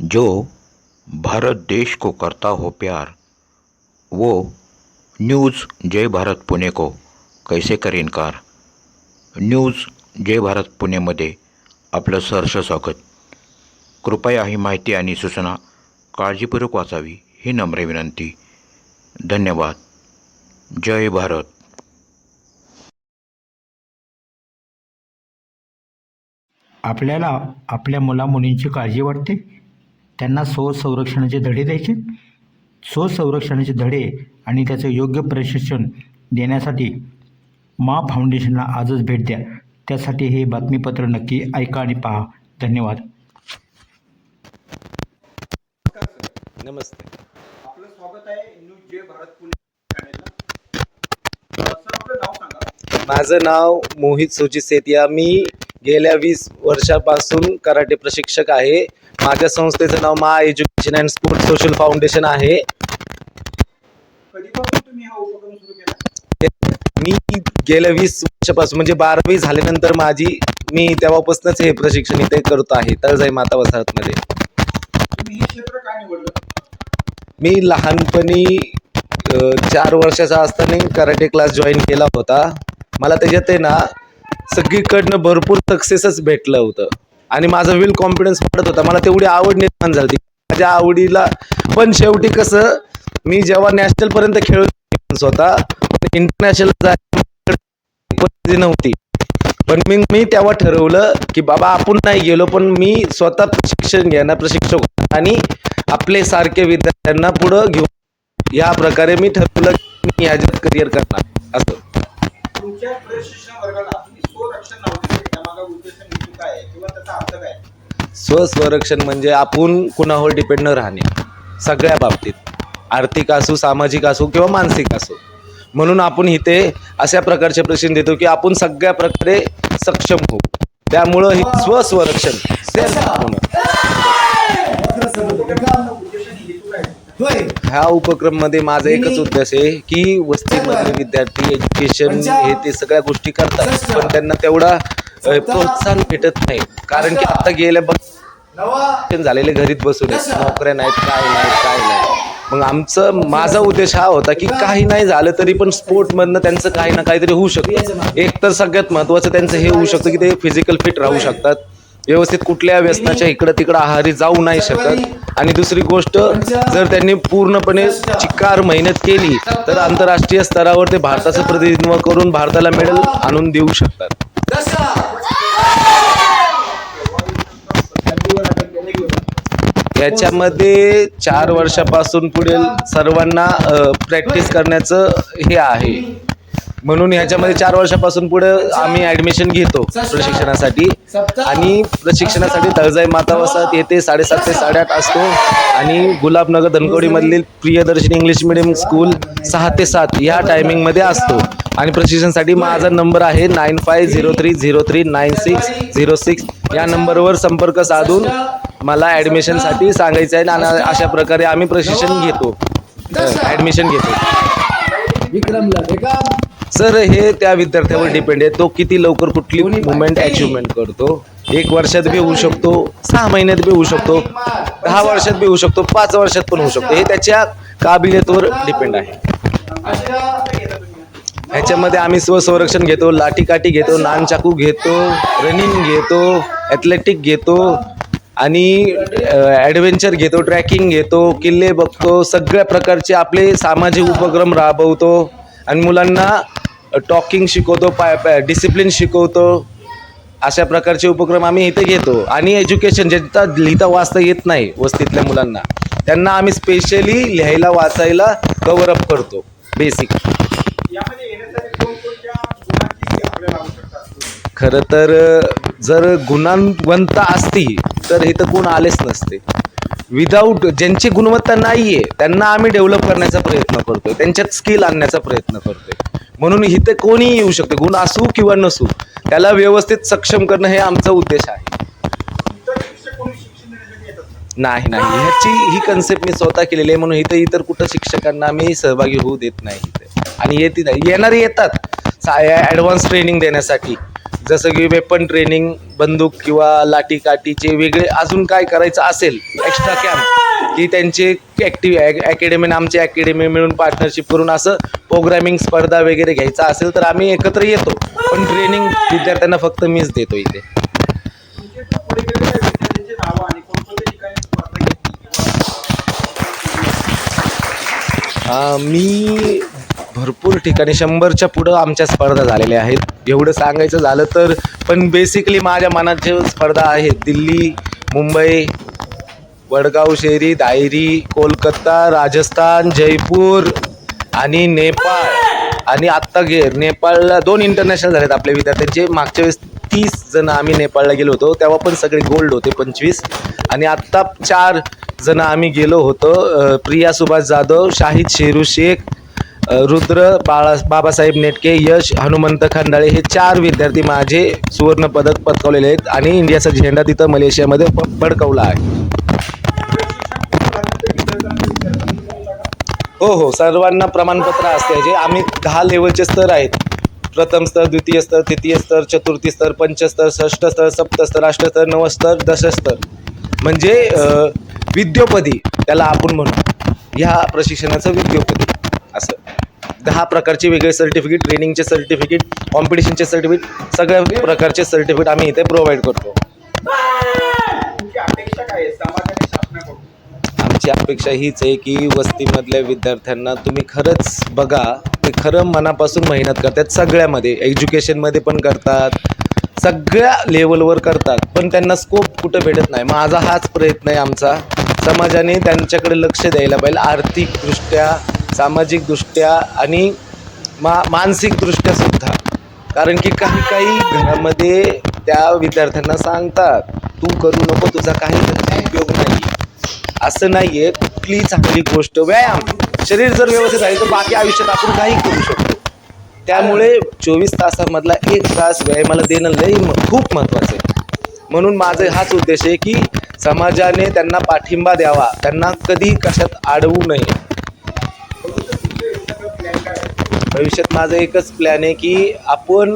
जो भारत देश को करता हो प्यार, वो न्यूज़ जय भारत पुणे को कैसे करे इनकार. न्यूज़ जय भारत पुणेमध्ये आपलं सहर्ष स्वागत. कृपया ही माहिती आणि सूचना काळजीपूर्वक वाचावी ही नम्र विनंती. धन्यवाद. जय भारत. आपल्याला आपल्या मुलामुलींची काळजी वाटते, त्यांना स्वसंरक्षणाचे धडे द्यायचे. स्वसंरक्षणाचे धडे आणि त्याचं योग्य प्रशिक्षण देण्यासाठी मा फाउंडेशनला आजच भेट द्या. त्यासाठी हे बातमीपत्र नक्की ऐका आणि पहा. धन्यवाद. नमस्ते. आपलं स्वागत आहे न्यूज जय भारत पुणे चॅनेलला. सर आपलं नाव सांगा. माझं नाव मोहित सुजित सेतिया. मी गेल्या 20 वर्षापासून कराटे प्रशिक्षक आहे. माझ्या संस्थेचं नाव मा education and sport social foundation आहे. कधीपासून तुम्ही हा उपक्रम सुरू केला? मी गेल्या 20 वर्षापासून म्हणजे 12वी झाल्यानंतर मी तेव्हापासूनच हे प्रशिक्षण इथे करत आहे तळजाई माता वसाहतमध्ये. तुम्ही हे क्षेत्र का निवडलं? मी लहानपणी 4 वर्षाचा असताना कराटे क्लास जॉईन केला होता. मला त्याच्यात आहे ना सगळीकडनं भरपूर सक्सेसच भेटलं होतं आणि माझा विल कॉन्फिडन्स वाढत होता. मला तेवढी आवड निर्माण झाली माझ्या आवडीला. पण शेवटी कसं, मी जेव्हा नॅशनलपर्यंत खेळलो स्वतः, इंटरनॅशनल जायची नव्हती. पण मी तेव्हा ठरवलं की बाबा आपण नाही गेलो, पण मी स्वतः प्रशिक्षण घेणार, प्रशिक्षक आणि आपले सारखे विद्यार्थ्यांना पुढं घेऊन या प्रकारे मी ठरवलं की मी ह्याच्यात करिअर करणार असं. तुमच्या प्रशिक्षण वर्गाला तुम्ही स्वरक्षण नाव दिले, त्यामागे उद्देश नेमकी काय आहे किंवा त्याचा अर्थ काय आहे? स्वसंरक्षण म्हणजे आपण कुणावर डिपेंड न राहणे सगळ्या बाबतीत, आर्थिक असो, सामाजिक असो किंवा मानसिक असो. म्हणून आपण इथे अशा प्रकारचे प्रशिक्षण देतो की आपण सगळ्या प्रकारे सक्षम होऊ. त्यामुळं हे स्वसंरक्षण सेल्फ होणं. उद्देश आणि हेतू काय आहे? ह्या उपक्रम मध्ये माझा एकच उद्देश आहे की वस्तीमधले विद्यार्थी एज्युकेशन हे ते सगळ्या गोष्टी करतात, पण त्यांना तेवढा प्रोत्साहन भेटत नाही. कारण की आता गेल्या झालेले घरीत बसून आहेत, नोकऱ्या नाहीत, काय नाही. मग माझा उद्देश हा होता की काही नाही झालं तरी पण स्पोर्टमधनं त्यांचं काही ना काहीतरी होऊ शकतं. एक तर सगळ्यात महत्त्वाचं त्यांचं हे होऊ शकतं की ते फिजिकल फिट राहू शकतात, व्यवस्थित कुठल्या व्यसनाच्या इकडं तिकडं आहारी जाऊ नाही शकत. आणि दुसरी गोष्ट, जर त्यांनी पूर्णपणे चिक्कार मेहनत केली तर आंतरराष्ट्रीय स्तरावर ते भारताचं प्रतिनिधित्व करून भारताला मेडल आणून देऊ शकतात. याच्यामध्ये 4 वर्षापासून पुढील सर्वांना प्रॅक्टिस करण्याचं हे आहे. म्हणून ह्याच्यामध्ये 4 वर्षापासून पुढे आम्ही ऍडमिशन घेतो प्रशिक्षणासाठी. आणि प्रशिक्षणासाठी तळजाई माता वसाहत येथे 7:30 ते 8:30 असतो. आणि गुलाबनगर धनकवडी मधील प्रियदर्शनी इंग्लिश मिडियम स्कूल 6 ते 7 या टायमिंगमध्ये असतो. आणि प्रशिक्षणासाठी माझा नंबर आहे 9503039606. या नंबरवर संपर्क साधून मला ऍडमिशनसाठी सांगायचं आहे. आणि अशा प्रकारे आम्ही प्रशिक्षण घेतो, ऍडमिशन घेतो. सर, हे त्या विद्यार्थ्यावर डिपेंड आहे, तो किती लवकर कुठली मुवमेंट अचिव्हमेंट करतो. 1 वर्षात बी होऊ शकतो, 6 महिन्यात बी होऊ शकतो, 10 वर्षात बी होऊ शकतो, 5 वर्षात पण होऊ शकतो. हे त्याच्या काबिलियतवर डिपेंड आहे. ह्याच्यामध्ये आम्ही स्वसंरक्षण घेतो, लाठीकाठी घेतो, नानचाकू घेतो, रनिंग घेतो, ॲथलेटिक घेतो आणि ॲडव्हेंचर घेतो, ट्रॅकिंग घेतो, किल्ले बघतो, सगळ्या प्रकारचे आपले सामाजिक उपक्रम राबवतो. आणि मुलांना टॉकिंग शिकवतो, डिसिप्लिन शिकवतो. अशा प्रकारचे उपक्रम आम्ही इथे घेतो. आणि एज्युकेशन, ज्यांना लिहिता वाचता येत नाही वस्तीतल्या मुलांना, त्यांना आम्ही स्पेशली लिहायला वाचायला कव्हर अप करतो बेसिक. यामध्ये येण्यासाठी कोणकोणत्या गुणांची आपल्याला आवश्यकता असते? खरं तर जर गुणवंत असती तर इथं कोण आलेच नसते. विदाऊट ज्यांची गुणवत्ता नाही आहे त्यांना आम्ही डेव्हलप करण्याचा प्रयत्न करतोय, त्यांच्यात स्किल आणण्याचा प्रयत्न करतोय. म्हणून इथे कोणीही येऊ शकते, गुण असू किंवा नसू, त्याला व्यवस्थित सक्षम करणं हे आमचा उद्देश आहे. इतर शिक्षक कोणी शिक्षण देण्यासाठी येतात का? नाही, ह्याची ही कन्सेप्ट मी स्वतः केलेली आहे. म्हणून इतर कुठं शिक्षकांना मी सहभागी होऊ देत नाही इथे. आणि येणारे येतात ॲडव्हान्स ट्रेनिंग देण्यासाठी. जसं की वेपन ट्रेनिंग, बंदूक किंवा लाठी काठीचे वेगळे अजून काय करायचं असेल एक्स्ट्रा कॅम्प, की त्यांचे अकॅडमी आमची अकॅडमी मिळून पार्टनरशिप करून असं प्रोग्रामिंग स्पर्धा वगैरे घ्यायचा असेल तर आम्ही एकत्र येतो. पण ट्रेनिंग विद्यार्थ्यांना फक्त मीच देतो इथे. तुमचे इथं पुढे गेलेल्या विद्यार्थ्यांची नावं आणि कोणकोणत्या ठिकाणी स्पर्धा घेतली किंवा मी भरपूर ठिकाणी 100च्या पुढं आमच्या स्पर्धा झालेल्या आहेत, एवढं सांगायचं झालं तर. पण बेसिकली माझ्या मनात जे स्पर्धा आहेत, दिल्ली, मुंबई, वडगाव शेरी, दायरी, कोलकाता, राजस्थान, जयपूर आणि नेपाळ. आणि आत्ता नेपाळला 2 इंटरनॅशनल झालेत आपल्या विद्यार्थ्यांचे. मागच्या वेळेस 30 जण आम्ही नेपाळला गेलो होतो, तेव्हा पण सगळे गोल्ड होते 25. आणि आत्ता 4 जण आम्ही गेलो होतो, प्रिया सुभाष जाधव, शाहिद शेरू शेख, रुद्र बाबासाहेब नेटके, यश हनुमंत खंडाळे, हे 4 विद्यार्थी माझे सुवर्णपदक पटकावलेले आहेत. आणि इंडियाचा झेंडा तिथं मलेशियामध्ये फडकवला आहे. हो, सर्वांना प्रमाणपत्र असते. जे आम्ही 10 लेवलचे स्तर आहेत, प्रथम स्तर, द्वितीय स्तर, तृतीय स्तर, चतुर्थी स्तर, पंचस्तर, षष्ठ स्तर, सप्तस्तर, अष्टस्तर, नवस्तर, दशस्तर, म्हणजे विद्योपदी त्याला आपण म्हणू. ह्या प्रशिक्षणाचं विद्योपदी असं 10 प्रकारचे वेगळे सर्टिफिकेट, ट्रेनिंगचे सर्टिफिकेट, कॉम्पिटिशनचे सर्टिफिकेट, सगळ्या प्रकारचे सर्टिफिकेट आम्ही इथे प्रोव्हाइड करतो. तुमची अपेक्षा काय आहे समाजाने शासनाकडून? आमची अपेक्षा हीच आहे की वस्तीमधल्या विद्यार्थ्यांना तुम्ही खरंच बघा, ते खरं मनापासून मेहनत करतात. सगळ्यामध्ये, एज्युकेशनमध्ये पण करतात, सगळ्या लेवलवर करतात, पण त्यांना स्कोप कुठं भेटत नाही. माझा हाच प्रयत्न आहे आमचा. समाजाने त्यांच्याकडे लक्ष द्यायला पाहिजे, आर्थिकदृष्ट्या, सामाजिकदृष्ट्या आणि मानसिकदृष्ट्या सुद्धा. कारण की काही घरामध्ये त्या विद्यार्थ्यांना सांगतात, तू करू नको, तुझा काही उपयोग नाही. असं नाही आहे. कुठलीही चांगली गोष्ट, व्यायाम, शरीर जर व्यवस्थित आहे तर बाकी आयुष्यात आपण काही करू शकतो. त्यामुळे 24 तासामधला 1 तास व्यायामाला देणं खूप महत्त्वाचं आहे. म्हणून माझा हाच उद्देश आहे की समाजाने त्यांना पाठिंबा द्यावा, त्यांना कधी कशात अडवू नये. भविष्यात माझा एकच प्लॅन आहे की आपण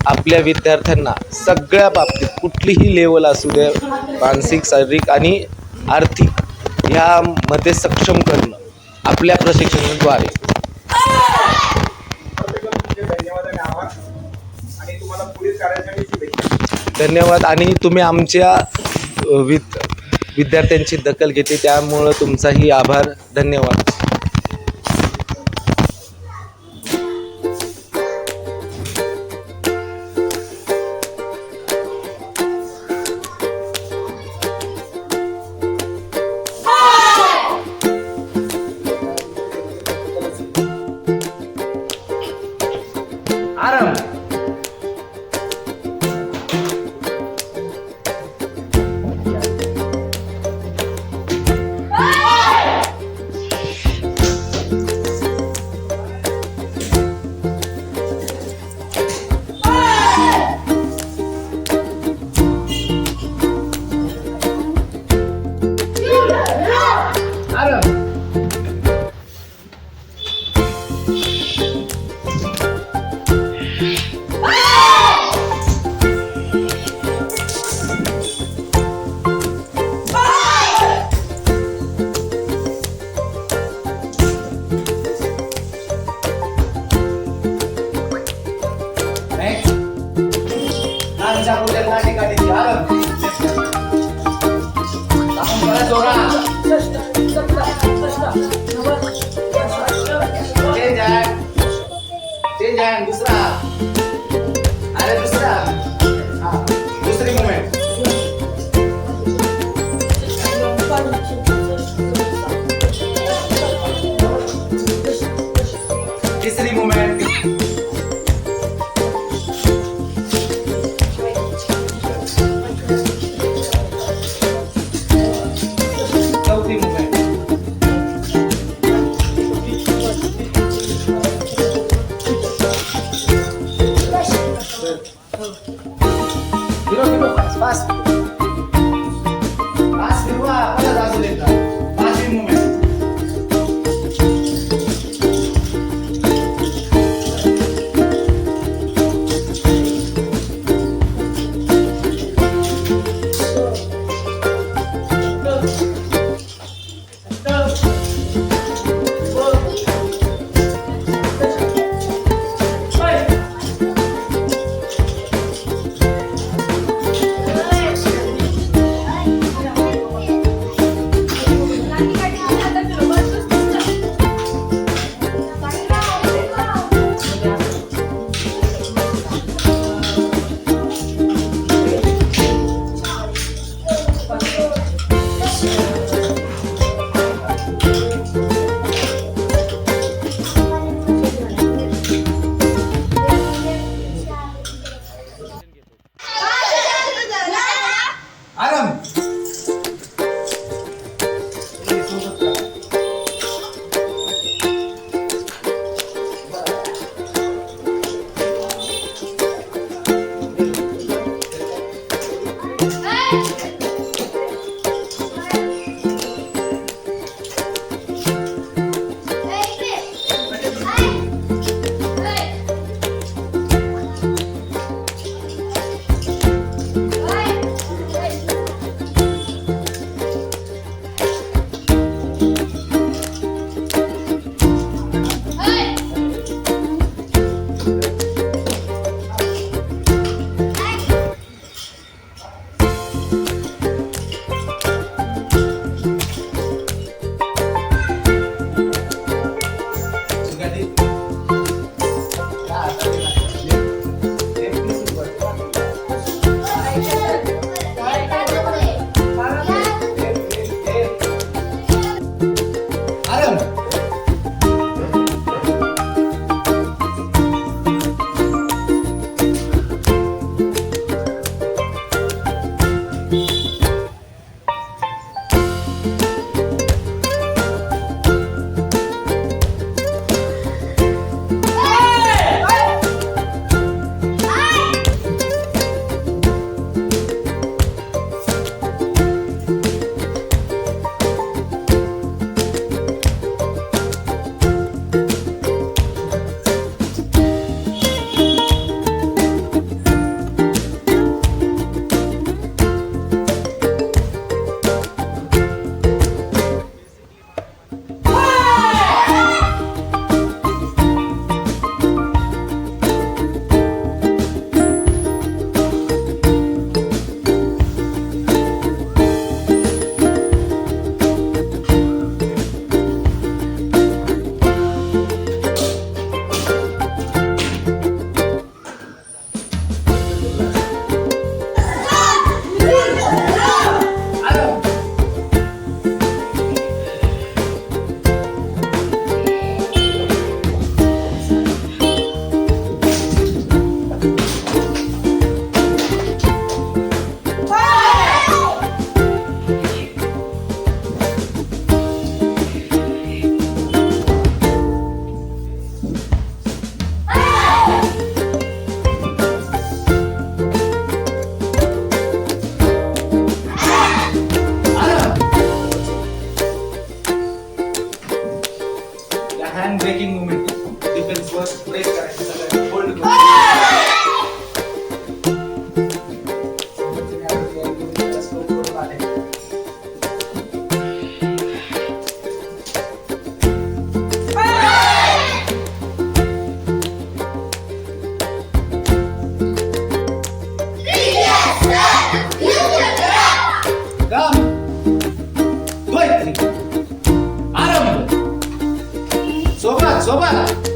आपल्या विद्यार्थ्यांना सगळ्या बाबतीत, कुठलीही लेवल असू दे, मानसिक, शारीरिक आणि आर्थिक, ह्यामध्ये सक्षम करणं आपल्या प्रशिक्षणाद्वारे. धन्यवाद आणि आभार आणि तुम्हाला पुढील कार्यासाठी शुभेच्छा. धन्यवाद. आणि तुम्ही आमच्या विद्यार्थ्यांची दखल घेतली त्यामुळं तुमचाही आभार. धन्यवाद. दुसरी मुवमेंट. तिसरी मुवमेंट. चौथी movement. Fast. Fast dua, pada langsung lenta. Passing movement. Hand breaking movement defence वर ब्रेक करायचं सगळं होल्ड सोबत सोबत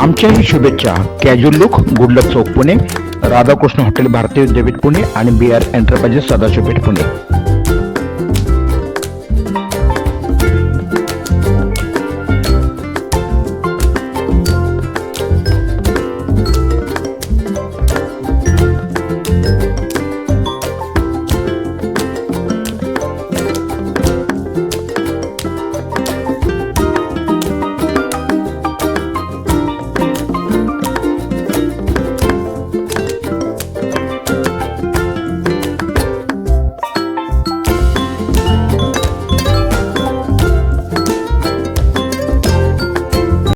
आमच्याही शुभेच्छा. Casual look, good luck Chowk Pune, Radhakrishna hotel Bharati Vidyapeeth Pune आणि BR एंटरप्राइजेस सदाशिवपेठ पुणे.